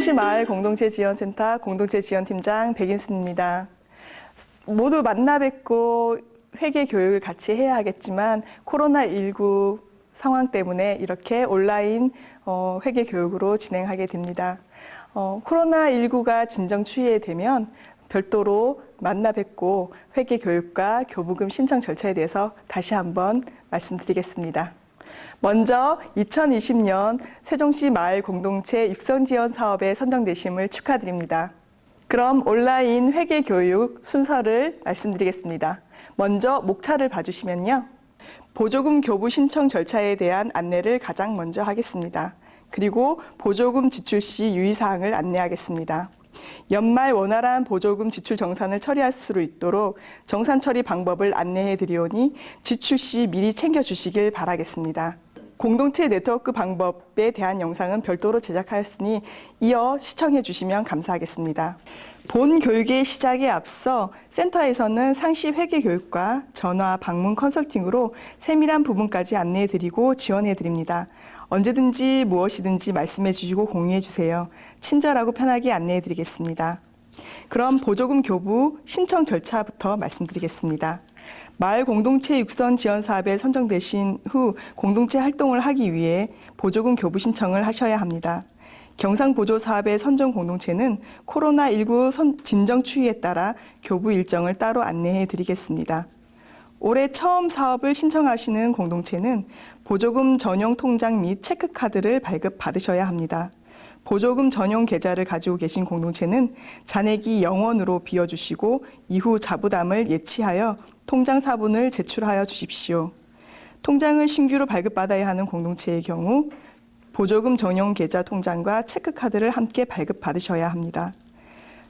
세종시 마을 공동체 지원센터 공동체 지원팀장 백인순입니다. 모두 만나 뵙고 회계 교육을 같이 해야 하겠지만 코로나19 상황 때문에 이렇게 온라인 회계 교육으로 진행하게 됩니다. 코로나19가 진정 추이되면 별도로 만나 뵙고 회계 교육과 교부금 신청 절차에 대해서 다시 한번 말씀드리겠습니다. 먼저 2020년 세종시 마을 공동체 육성 지원 사업에 선정되심을 축하드립니다. 그럼 온라인 회계 교육 순서를 말씀드리겠습니다. 먼저 목차를 봐주시면요. 보조금 교부 신청 절차에 대한 안내를 가장 먼저 하겠습니다. 그리고 보조금 지출 시 유의사항을 안내하겠습니다. 연말 원활한 보조금 지출 정산을 처리할 수 있도록 정산 처리 방법을 안내해 드리오니 지출 시 미리 챙겨주시길 바라겠습니다. 공동체 네트워크 방법에 대한 영상은 별도로 제작하였으니 이어 시청해 주시면 감사하겠습니다. 본 교육의 시작에 앞서 센터에서는 상시 회계 교육과 전화, 방문 컨설팅으로 세밀한 부분까지 안내해 드리고 지원해 드립니다. 언제든지 무엇이든지 말씀해 주시고 공유해 주세요. 친절하고 편하게 안내해 드리겠습니다. 그럼 보조금 교부 신청 절차부터 말씀드리겠습니다. 마을 공동체 육성 지원 사업에 선정되신 후 공동체 활동을 하기 위해 보조금 교부 신청을 하셔야 합니다. 경상보조 사업의 선정 공동체는 코로나19 진정 추이에 따라 교부 일정을 따로 안내해 드리겠습니다. 올해 처음 사업을 신청하시는 공동체는 보조금 전용 통장 및 체크카드를 발급받으셔야 합니다. 보조금 전용 계좌를 가지고 계신 공동체는 잔액이 0원으로 비워주시고 이후 자부담을 예치하여 통장 사본을 제출하여 주십시오. 통장을 신규로 발급받아야 하는 공동체의 경우 보조금 전용 계좌 통장과 체크카드를 함께 발급받으셔야 합니다.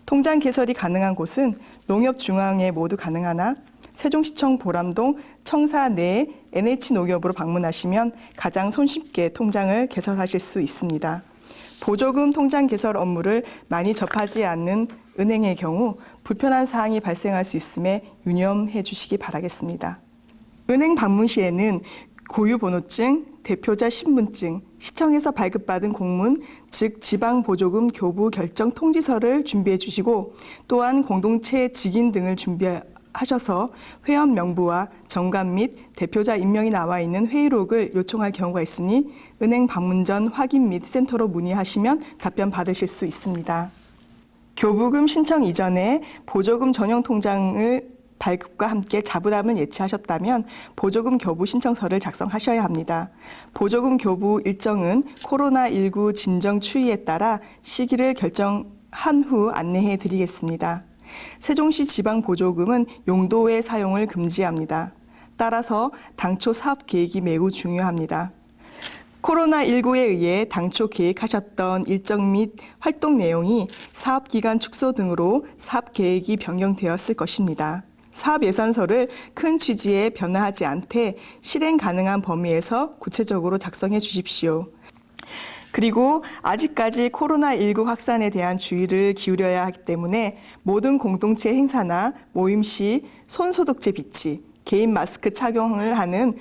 통장 개설이 가능한 곳은 농협중앙에 모두 가능하나 세종시청 보람동 청사 내 NH농협으로 방문하시면 가장 손쉽게 통장을 개설하실 수 있습니다. 보조금 통장 개설 업무를 많이 접하지 않는 은행의 경우 불편한 사항이 발생할 수 있음에 유념해 주시기 바라겠습니다. 은행 방문 시에는 고유번호증, 대표자 신분증, 시청에서 발급받은 공문, 즉 지방보조금 교부 결정 통지서를 준비해 주시고 또한 공동체 직인 등을 준비하셔서 회원 명부와 정관 및 대표자 임명이 나와 있는 회의록을 요청할 경우가 있으니 은행 방문 전 확인 및 센터로 문의하시면 답변 받으실 수 있습니다. 교부금 신청 이전에 보조금 전용 통장을 발급과 함께 자부담을 예치하셨다면 보조금 교부 신청서를 작성하셔야 합니다. 보조금 교부 일정은 코로나19 진정 추이에 따라 시기를 결정한 후 안내해 드리겠습니다. 세종시 지방보조금은 용도 외 사용을 금지합니다. 따라서 당초 사업 계획이 매우 중요합니다. 코로나19에 의해 당초 계획하셨던 일정 및 활동 내용이 사업기간 축소 등으로 사업 계획이 변경되었을 것입니다. 사업 예산서를 큰 취지에 변화하지 않되 실행 가능한 범위에서 구체적으로 작성해 주십시오. 그리고 아직까지 코로나19 확산에 대한 주의를 기울여야 하기 때문에 모든 공동체 행사나 모임 시 손소독제 비치, 개인 마스크 착용을 하는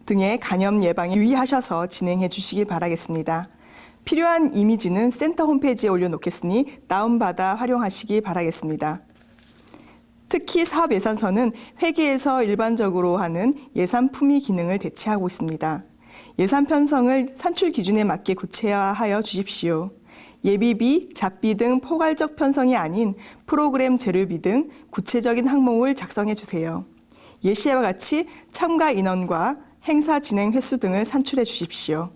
등의 감염 예방에 유의하셔서 진행해 주시기 바라겠습니다. 필요한 이미지는 센터 홈페이지에 올려놓겠으니 다운받아 활용하시기 바라겠습니다. 특히 사업 예산서는 회계에서 일반적으로 하는 예산 품위 기능을 대체하고 있습니다. 예산 편성을 산출 기준에 맞게 구체화하여 주십시오. 예비비, 잡비 등 포괄적 편성이 아닌 프로그램 재료비 등 구체적인 항목을 작성해 주세요. 예시와 같이 참가 인원과 행사 진행 횟수 등을 산출해 주십시오.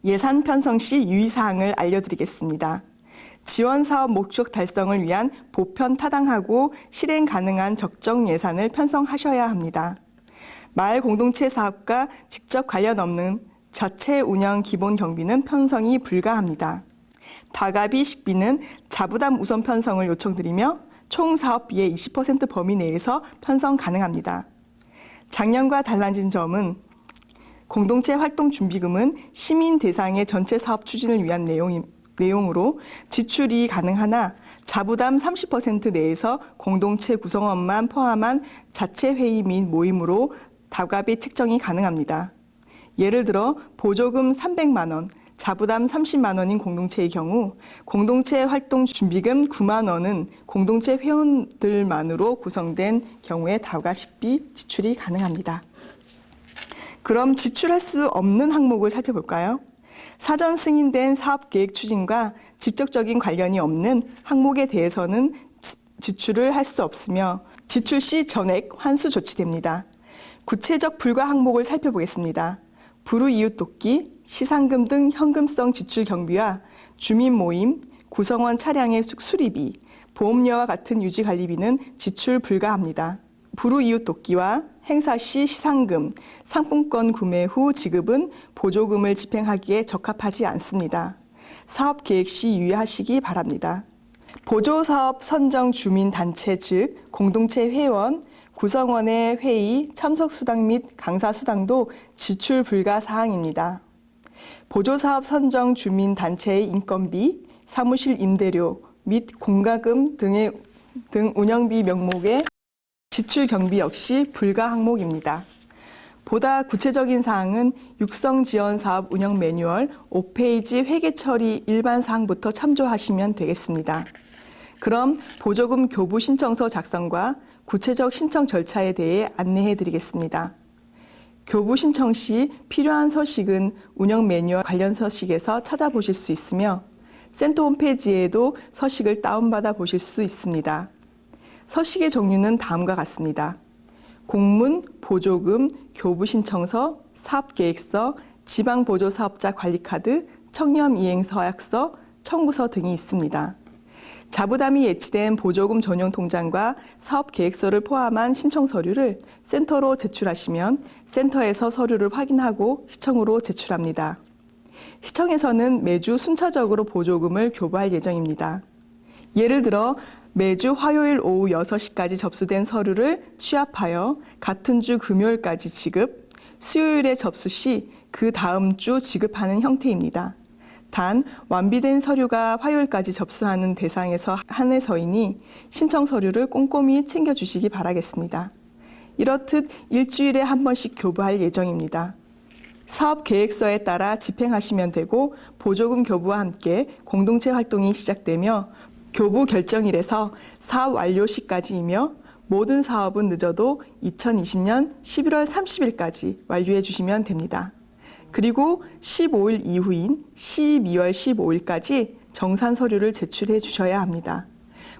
예산 편성 시 유의사항을 알려드리겠습니다. 지원 사업 목적 달성을 위한 보편 타당하고 실행 가능한 적정 예산을 편성하셔야 합니다. 마을 공동체 사업과 직접 관련 없는 자체 운영 기본 경비는 편성이 불가합니다. 다가비 식비는 자부담 우선 편성을 요청드리며 총 사업비의 20% 범위 내에서 편성 가능합니다. 작년과 달라진 점은 공동체 활동 준비금은 시민 대상의 전체 사업 추진을 위한 내용으로 지출이 가능하나 자부담 30% 내에서 공동체 구성원만 포함한 자체 회의 및 모임으로 다가비 책정이 가능합니다. 예를 들어 보조금 300만 원, 자부담 30만 원인 공동체의 경우 공동체 활동 준비금 9만 원은 공동체 회원들만으로 구성된 경우에 다과식비 지출이 가능합니다. 그럼 지출할 수 없는 항목을 살펴볼까요? 사전 승인된 사업계획 추진과 직접적인 관련이 없는 항목에 대해서는 지출을 할 수 없으며 지출 시 전액 환수 조치됩니다. 구체적 불가 항목을 살펴보겠습니다. 불우이웃 돕기, 시상금 등 현금성 지출 경비와 주민 모임, 구성원 차량의 수리비, 보험료와 같은 유지관리비는 지출 불가합니다. 불우이웃 돕기와 행사 시 시상금, 상품권 구매 후 지급은 보조금을 집행하기에 적합하지 않습니다. 사업 계획 시 유의하시기 바랍니다. 보조사업 선정 주민단체 즉 공동체 회원, 구성원의 회의, 참석 수당 및 강사 수당도 지출 불가 사항입니다. 보조사업 선정 주민단체의 인건비, 사무실 임대료 및 공과금 등 운영비 명목의 지출 경비 역시 불가 항목입니다. 보다 구체적인 사항은 육성지원사업 운영 매뉴얼 5페이지 회계처리 일반 사항부터 참조하시면 되겠습니다. 그럼 보조금 교부 신청서 작성과 구체적 신청 절차에 대해 안내해 드리겠습니다. 교부 신청 시 필요한 서식은 운영 매뉴얼 관련 서식에서 찾아보실 수 있으며 센터 홈페이지에도 서식을 다운받아 보실 수 있습니다. 서식의 종류는 다음과 같습니다. 공문, 보조금, 교부 신청서, 사업계획서, 지방보조사업자 관리카드, 청렴이행서약서, 청구서 등이 있습니다. 자부담이 예치된 보조금 전용 통장과 사업계획서를 포함한 신청 서류를 센터로 제출하시면 센터에서 서류를 확인하고 시청으로 제출합니다. 시청에서는 매주 순차적으로 보조금을 교부할 예정입니다. 예를 들어 매주 화요일 오후 6시까지 접수된 서류를 취합하여 같은 주 금요일까지 지급, 수요일에 접수 시 그 다음 주 지급하는 형태입니다. 단 완비된 서류가 화요일까지 접수하는 대상에서 한해서이니 신청 서류를 꼼꼼히 챙겨주시기 바라겠습니다. 이렇듯 일주일에 한 번씩 교부할 예정입니다. 사업 계획서에 따라 집행하시면 되고 보조금 교부와 함께 공동체 활동이 시작되며 교부 결정일에서 사업 완료 시까지이며 모든 사업은 늦어도 2020년 11월 30일까지 완료해 주시면 됩니다. 그리고 15일 이후인 12월 15일까지 정산 서류를 제출해 주셔야 합니다.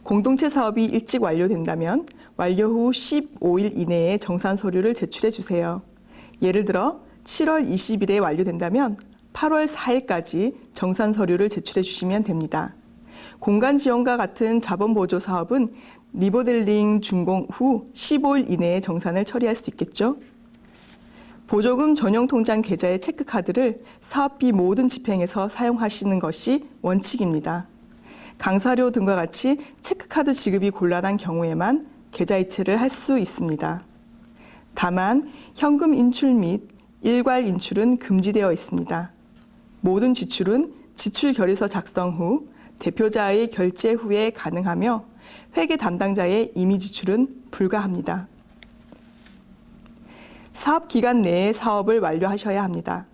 공동체 사업이 일찍 완료된다면 완료 후 15일 이내에 정산 서류를 제출해 주세요. 예를 들어 7월 20일에 완료된다면 8월 4일까지 정산 서류를 제출해 주시면 됩니다. 공간 지원과 같은 자본보조 사업은 리모델링 준공 후 15일 이내에 정산을 처리할 수 있겠죠. 보조금 전용 통장 계좌의 체크카드를 사업비 모든 집행에서 사용하시는 것이 원칙입니다. 강사료 등과 같이 체크카드 지급이 곤란한 경우에만 계좌 이체를 할 수 있습니다. 다만 현금 인출 및 일괄 인출은 금지되어 있습니다. 모든 지출은 지출 결의서 작성 후 대표자의 결제 후에 가능하며 회계 담당자의 임의 지출은 불가합니다. 사업 기간 내에 사업을 완료하셔야 합니다.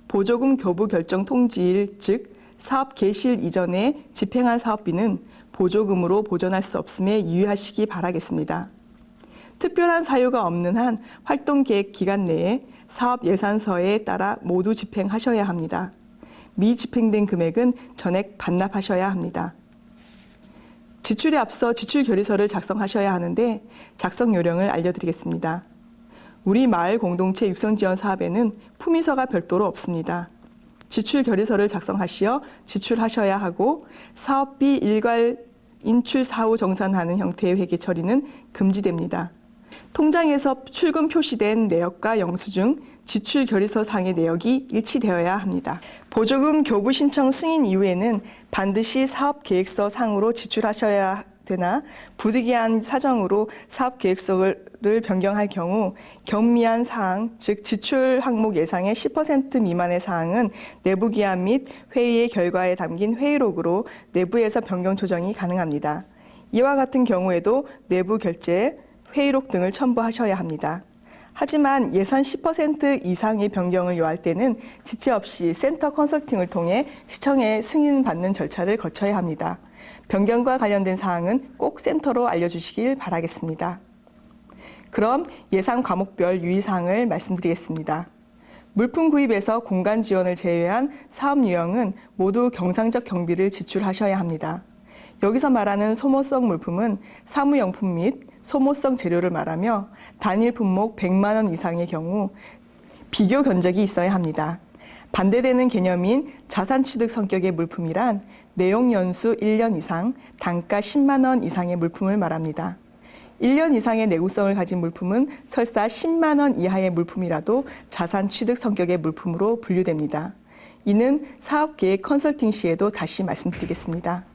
보조금 교부 결정 통지일, 즉 사업 개시일 이전에 집행한 사업비는 보조금으로 보전할 수 없음에 유의하시기 바라겠습니다. 특별한 사유가 없는 한 활동계획 기간 내에 사업 예산서에 따라 모두 집행하셔야 합니다. 미집행된 금액은 전액 반납하셔야 합니다. 지출에 앞서 지출 결의서를 작성하셔야 하는데 작성 요령을 알려드리겠습니다. 우리 마을 공동체 육성지원 사업에는 품위서가 별도로 없습니다. 지출 결의서를 작성하시어 지출하셔야 하고 사업비 일괄 인출 사후 정산하는 형태의 회계 처리는 금지됩니다. 통장에서 출금 표시된 내역과 영수증, 지출 결의서 상의 내역이 일치되어야 합니다. 보조금 교부 신청 승인 이후에는 반드시 사업계획서 상으로 지출하셔야 되나 부득이한 사정으로 사업계획서를 변경할 경우 경미한 사항, 즉 지출 항목 예상의 10% 미만의 사항은 내부 기한 및 회의의 결과에 담긴 회의록으로 내부에서 변경 조정이 가능합니다. 이와 같은 경우에도 내부 결제, 회의록 등을 첨부하셔야 합니다. 하지만 예산 10% 이상의 변경을 요할 때는 지체 없이 센터 컨설팅을 통해 시청에 승인받는 절차를 거쳐야 합니다. 변경과 관련된 사항은 꼭 센터로 알려주시길 바라겠습니다. 그럼 예산 과목별 유의사항을 말씀드리겠습니다. 물품 구입에서 공간 지원을 제외한 사업 유형은 모두 경상적 경비를 지출하셔야 합니다. 여기서 말하는 소모성 물품은 사무용품 및 소모성 재료를 말하며 단일 품목 100만 원 이상의 경우 비교 견적이 있어야 합니다. 반대되는 개념인 자산 취득 성격의 물품이란 내용 연수 1년 이상, 단가 10만 원 이상의 물품을 말합니다. 1년 이상의 내구성을 가진 물품은 설사 10만 원 이하의 물품이라도 자산 취득 성격의 물품으로 분류됩니다. 이는 사업계획 컨설팅 시에도 다시 말씀드리겠습니다.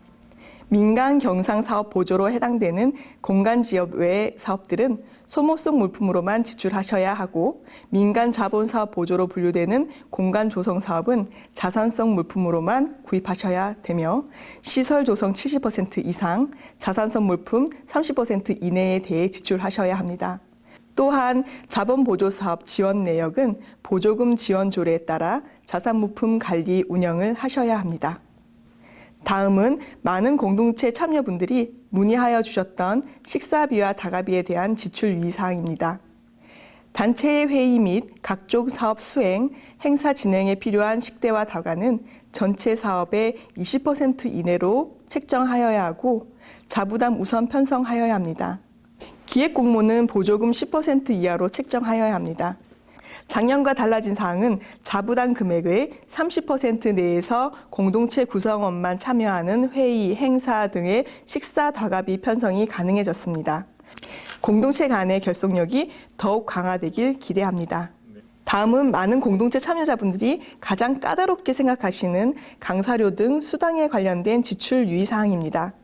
민간 경상 사업 보조로 해당되는 공간 지역 외 사업들은 소모성 물품으로만 지출하셔야 하고 민간 자본 사업 보조로 분류되는 공간 조성 사업은 자산성 물품으로만 구입하셔야 되며 시설 조성 70% 이상, 자산성 물품 30% 이내에 대해 지출하셔야 합니다. 또한 자본 보조 사업 지원 내역은 보조금 지원 조례에 따라 자산 물품 관리 운영을 하셔야 합니다. 다음은 많은 공동체 참여분들이 문의하여 주셨던 식사비와 다가비에 대한 지출 유의사항입니다. 단체의 회의 및 각종 사업 수행, 행사 진행에 필요한 식대와 다가는 전체 사업의 20% 이내로 책정하여야 하고 자부담 우선 편성하여야 합니다. 기획 공모는 보조금 10% 이하로 책정하여야 합니다. 작년과 달라진 사항은 자부담 금액의 30% 내에서 공동체 구성원만 참여하는 회의, 행사 등의 식사 다가비 편성이 가능해졌습니다. 공동체 간의 결속력이 더욱 강화되길 기대합니다. 다음은 많은 공동체 참여자분들이 가장 까다롭게 생각하시는 강사료 등 수당에 관련된 지출 유의사항입니다.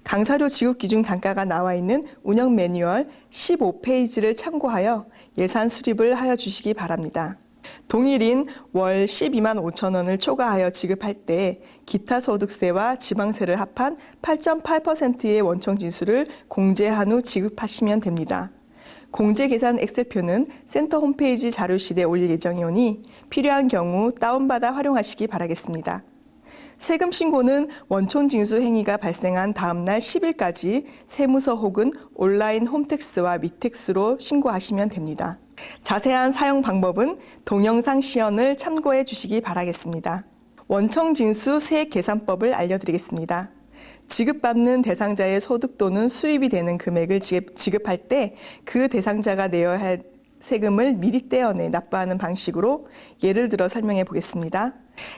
강사료 지급 기준 단가가 나와 있는 운영 매뉴얼 15페이지를 참고하여 예산 수립을 하여 주시기 바랍니다. 동일인 월 12만 5천 원을 초과하여 지급할 때 기타 소득세와 지방세를 합한 8.8%의 원청 지수를 공제한 후 지급하시면 됩니다. 공제 계산 엑셀표는 센터 홈페이지 자료실에 올릴 예정이오니 필요한 경우 다운받아 활용하시기 바라겠습니다. 세금 신고는 원촌 징수 행위가 발생한 다음 날 10일까지 세무서 혹은 온라인 홈택스와 위택스로 신고하시면 됩니다. 자세한 사용 방법은 동영상 시연을 참고해 주시기 바라겠습니다. 원청 징수 세액 계산법을 알려드리겠습니다. 지급받는 대상자의 소득 또는 수입이 되는 금액을 지급할 때 그 대상자가 내야 할 세금을 미리 떼어내 납부하는 방식으로 예를 들어 설명해 보겠습니다.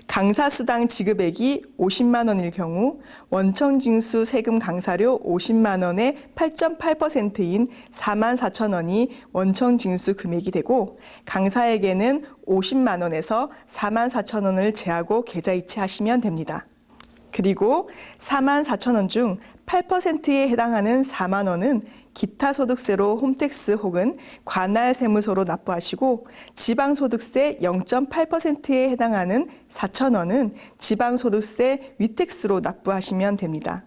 강사수당 지급액이 50만 원일 경우 원청징수 세금 강사료 50만 원의 8.8%인 4만 4천 원이 원청징수 금액이 되고 강사에게는 50만 원에서 4만 4천 원을 제하고 계좌이체하시면 됩니다. 그리고 4만 4천 원 중 8%에 해당하는 4만 원은 기타 소득세로 홈택스 혹은 관할 세무서로 납부하시고 지방소득세 0.8%에 해당하는 4천 원은 지방소득세 위택스로 납부하시면 됩니다.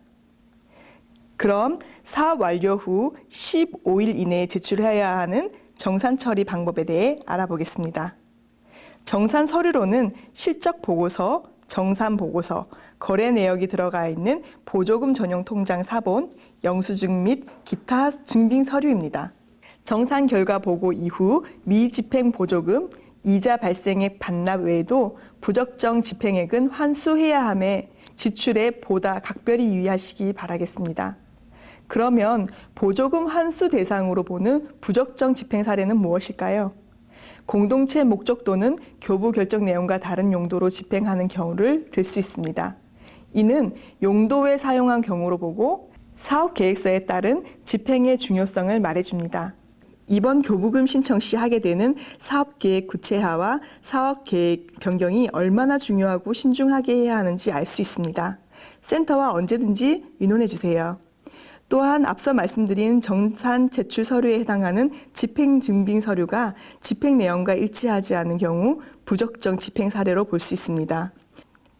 그럼 사업 완료 후 15일 이내에 제출해야 하는 정산 처리 방법에 대해 알아보겠습니다. 정산 서류로는 실적 보고서, 정산 보고서, 거래 내역이 들어가 있는 보조금 전용 통장 사본, 영수증 및 기타 증빙 서류입니다. 정산 결과 보고 이후 미집행 보조금, 이자 발생액 반납 외에도 부적정 집행액은 환수해야 함에 지출에 보다 각별히 유의하시기 바라겠습니다. 그러면 보조금 환수 대상으로 보는 부적정 집행 사례는 무엇일까요? 공동체 목적 또는 교부 결정 내용과 다른 용도로 집행하는 경우를 들 수 있습니다. 이는 용도에 사용한 경우로 보고 사업 계획서에 따른 집행의 중요성을 말해줍니다. 이번 교부금 신청 시 하게 되는 사업계획 구체화와 사업계획 변경이 얼마나 중요하고 신중하게 해야 하는지 알 수 있습니다. 센터와 언제든지 의논해 주세요. 또한 앞서 말씀드린 정산 제출 서류에 해당하는 집행 증빙 서류가 집행 내용과 일치하지 않은 경우 부적정 집행 사례로 볼 수 있습니다.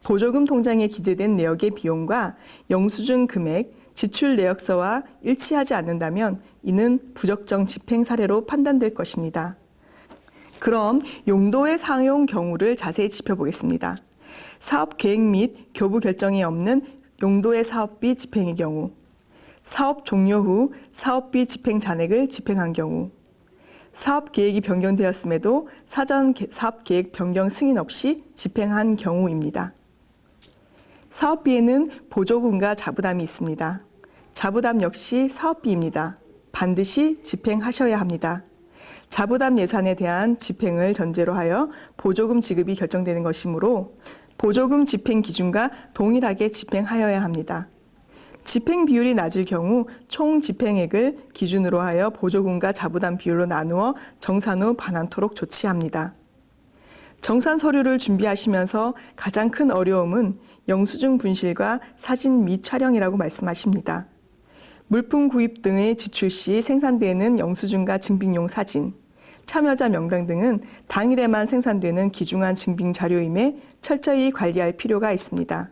보조금 통장에 기재된 내역의 비용과 영수증 금액, 지출 내역서와 일치하지 않는다면 이는 부적정 집행 사례로 판단될 것입니다. 그럼 용도의 사용 경우를 자세히 짚어보겠습니다. 사업 계획 및 교부 결정이 없는 용도의 사업비 집행의 경우, 사업 종료 후 사업비 집행 잔액을 집행한 경우, 사업 계획이 변경되었음에도 사전 사업 계획 변경 승인 없이 집행한 경우입니다. 사업비에는 보조금과 자부담이 있습니다. 자부담 역시 사업비입니다. 반드시 집행하셔야 합니다. 자부담 예산에 대한 집행을 전제로 하여 보조금 지급이 결정되는 것이므로 보조금 집행 기준과 동일하게 집행하여야 합니다. 집행 비율이 낮을 경우 총 집행액을 기준으로 하여 보조금과 자부담 비율로 나누어 정산 후 반환토록 조치합니다. 정산 서류를 준비하시면서 가장 큰 어려움은 영수증 분실과 사진 및 촬영이라고 말씀하십니다. 물품 구입 등의 지출 시 생산되는 영수증과 증빙용 사진, 참여자 명단 등은 당일에만 생산되는 귀중한 증빙 자료임에 철저히 관리할 필요가 있습니다.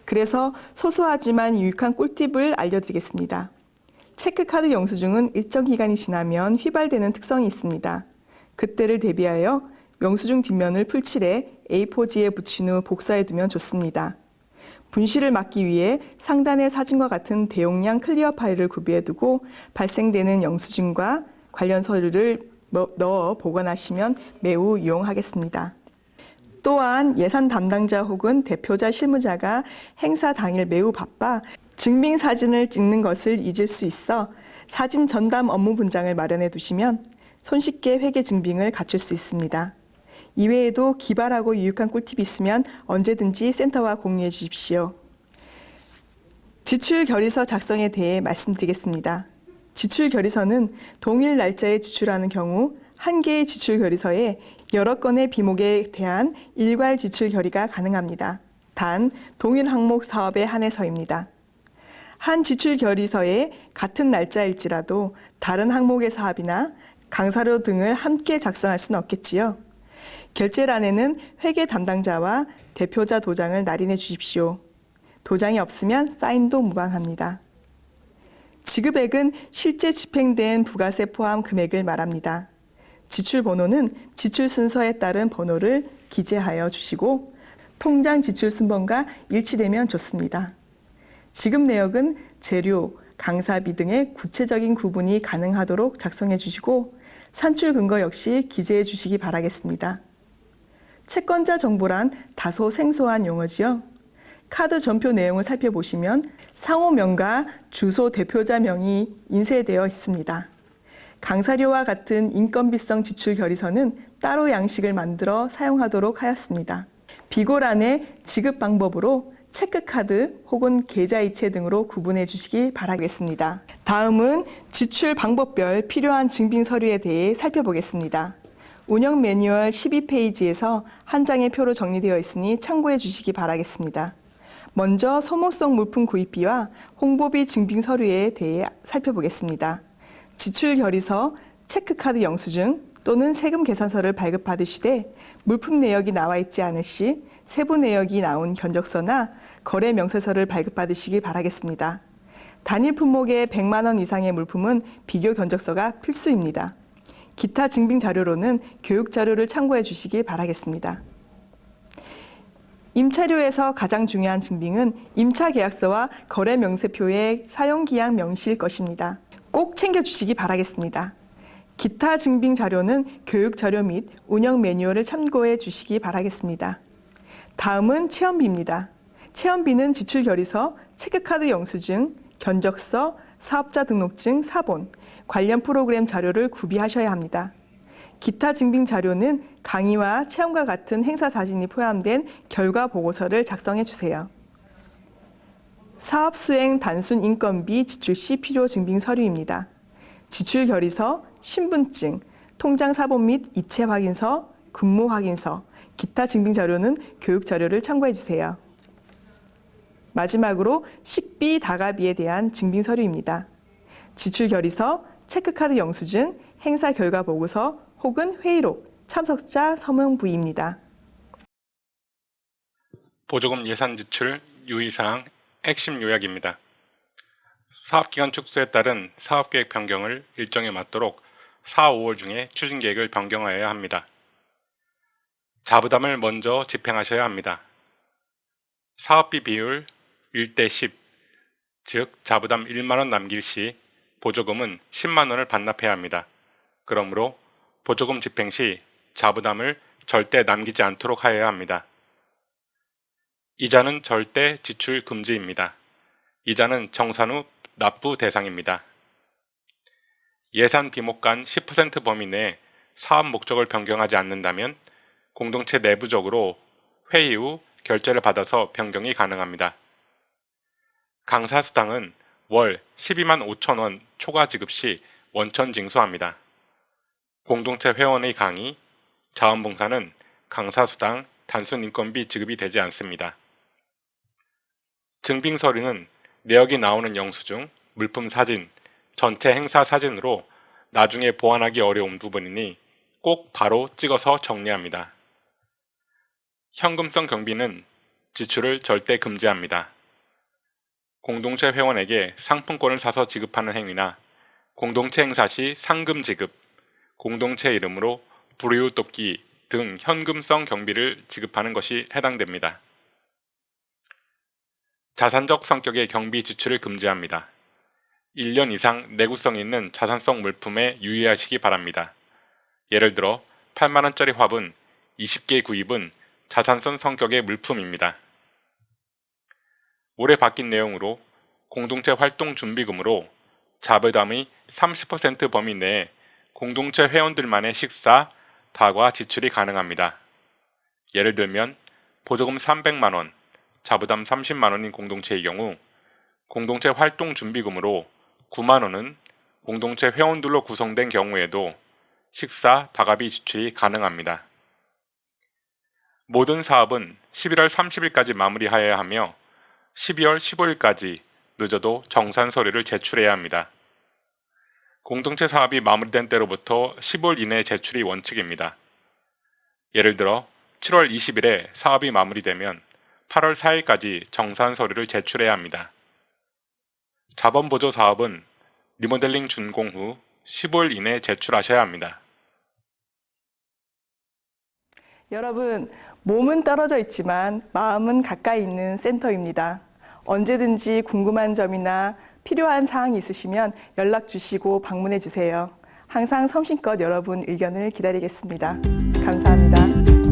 그래서 소소하지만 유익한 꿀팁을 알려드리겠습니다. 체크카드 영수증은 일정 기간이 지나면 휘발되는 특성이 있습니다. 그때를 대비하여 영수증 뒷면을 풀칠해 A4지에 붙인 후 복사해두면 좋습니다. 분실을 막기 위해 상단의 사진과 같은 대용량 클리어 파일을 구비해두고 발생되는 영수증과 관련 서류를 넣어 보관하시면 매우 유용하겠습니다. 또한 예산 담당자 혹은 대표자 실무자가 행사 당일 매우 바빠 증빙 사진을 찍는 것을 잊을 수 있어 사진 전담 업무 분장을 마련해 두시면 손쉽게 회계 증빙을 갖출 수 있습니다. 이외에도 기발하고 유익한 꿀팁이 있으면 언제든지 센터와 공유해 주십시오. 지출 결의서 작성에 대해 말씀드리겠습니다. 지출 결의서는 동일 날짜에 지출하는 경우 한 개의 지출 결의서에 여러 건의 비목에 대한 일괄 지출 결의가 가능합니다. 단 동일 항목 사업에 한해서입니다. 한 지출 결의서에 같은 날짜일지라도 다른 항목의 사업이나 강사료 등을 함께 작성할 수는 없겠지요. 결제란에는 회계 담당자와 대표자 도장을 날인해 주십시오. 도장이 없으면 사인도 무방합니다. 지급액은 실제 집행된 부가세 포함 금액을 말합니다. 지출 번호는 지출 순서에 따른 번호를 기재하여 주시고 통장 지출 순번과 일치되면 좋습니다. 지급 내역은 재료, 강사비 등의 구체적인 구분이 가능하도록 작성해 주시고 산출 근거 역시 기재해 주시기 바라겠습니다. 채권자 정보란 다소 생소한 용어지요. 카드 전표 내용을 살펴보시면 상호명과 주소 대표자 명이 인쇄되어 있습니다. 강사료와 같은 인건비성 지출 결의서는 따로 양식을 만들어 사용하도록 하였습니다. 비고란의 지급 방법으로 체크카드 혹은 계좌이체 등으로 구분해 주시기 바라겠습니다. 다음은 지출 방법별 필요한 증빙 서류에 대해 살펴보겠습니다. 운영 매뉴얼 12페이지에서 한 장의 표로 정리되어 있으니 참고해 주시기 바라겠습니다. 먼저 소모성 물품 구입비와 홍보비 증빙 서류에 대해 살펴보겠습니다. 지출 결의서, 체크카드 영수증 또는 세금 계산서를 발급받으시되 물품 내역이 나와 있지 않을 시 세부 내역이 나온 견적서나 거래 명세서를 발급받으시기 바라겠습니다. 단일 품목의 100만 원 이상의 물품은 비교 견적서가 필수입니다. 기타 증빙 자료로는 교육 자료를 참고해 주시기 바라겠습니다. 임차료에서 가장 중요한 증빙은 임차 계약서와 거래 명세표의 사용 기한 명시일 것입니다. 꼭 챙겨주시기 바라겠습니다. 기타 증빙 자료는 교육 자료 및 운영 매뉴얼을 참고해 주시기 바라겠습니다. 다음은 체험비입니다. 체험비는 지출 결의서, 체크카드 영수증, 견적서, 사업자 등록증, 사본, 관련 프로그램 자료를 구비하셔야 합니다. 기타 증빙 자료는 강의와 체험과 같은 행사 사진이 포함된 결과 보고서를 작성해 주세요. 사업 수행 단순 인건비 지출 시 필요 증빙 서류입니다. 지출 결의서, 신분증, 통장 사본 및 이체 확인서, 근무 확인서, 기타 증빙 자료는 교육 자료를 참고해 주세요. 마지막으로 식비 다가비에 대한 증빙 서류입니다. 지출 결의서, 체크카드 영수증, 행사 결과 보고서 혹은 회의록, 참석자 서명 부위입니다. 보조금 예산 지출 유의사항 핵심 요약입니다. 사업기간 축소에 따른 사업계획 변경을 일정에 맞도록 4, 5월 중에 추진 계획을 변경하여야 합니다. 자부담을 먼저 집행하셔야 합니다. 사업비 비율 1대 10, 즉 자부담 1만 원 남길 시 보조금은 10만 원을 반납해야 합니다. 그러므로 보조금 집행 시 자부담을 절대 남기지 않도록 하여야 합니다. 이자는 절대 지출 금지입니다. 이자는 정산 후 납부 대상입니다. 예산 비목간 10% 범위 내에 사업 목적을 변경하지 않는다면 공동체 내부적으로 회의 후 결제를 받아서 변경이 가능합니다. 강사수당은 월 12만 5천 원 초과 지급 시 원천 징수합니다. 공동체 회원의 강의, 자원봉사는 강사수당, 단순 인건비 지급이 되지 않습니다. 증빙 서류는 내역이 나오는 영수증, 물품 사진, 전체 행사 사진으로 나중에 보완하기 어려운 부분이니 꼭 바로 찍어서 정리합니다. 현금성 경비는 지출을 절대 금지합니다. 공동체 회원에게 상품권을 사서 지급하는 행위나 공동체 행사 시 상금 지급, 공동체 이름으로 불우유 돕기 등 현금성 경비를 지급하는 것이 해당됩니다. 자산적 성격의 경비 지출을 금지합니다. 1년 이상 내구성 있는 자산성 물품에 유의하시기 바랍니다. 예를 들어 8만 원짜리 화분 20개 구입은 자산성 성격의 물품입니다. 올해 바뀐 내용으로 공동체 활동 준비금으로 자부담의 30% 범위 내에 공동체 회원들만의 식사, 다과 지출이 가능합니다. 예를 들면 보조금 300만 원, 자부담 30만 원인 공동체의 경우 공동체 활동 준비금으로 9만 원은 공동체 회원들로 구성된 경우에도 식사, 다가비 지출이 가능합니다. 모든 사업은 11월 30일까지 마무리하여야 하며 12월 15일까지 늦어도 정산 서류를 제출해야 합니다. 공동체 사업이 마무리된 때로부터 10월 이내 제출이 원칙입니다. 예를 들어 7월 20일에 사업이 마무리되면 8월 4일까지 정산 서류를 제출해야 합니다. 자본보조 사업은 리모델링 준공 후 15일 이내 제출하셔야 합니다. 여러분, 몸은 떨어져 있지만 마음은 가까이 있는 센터입니다. 언제든지 궁금한 점이나 필요한 사항이 있으시면 연락 주시고 방문해 주세요. 항상 성심껏 여러분 의견을 기다리겠습니다. 감사합니다.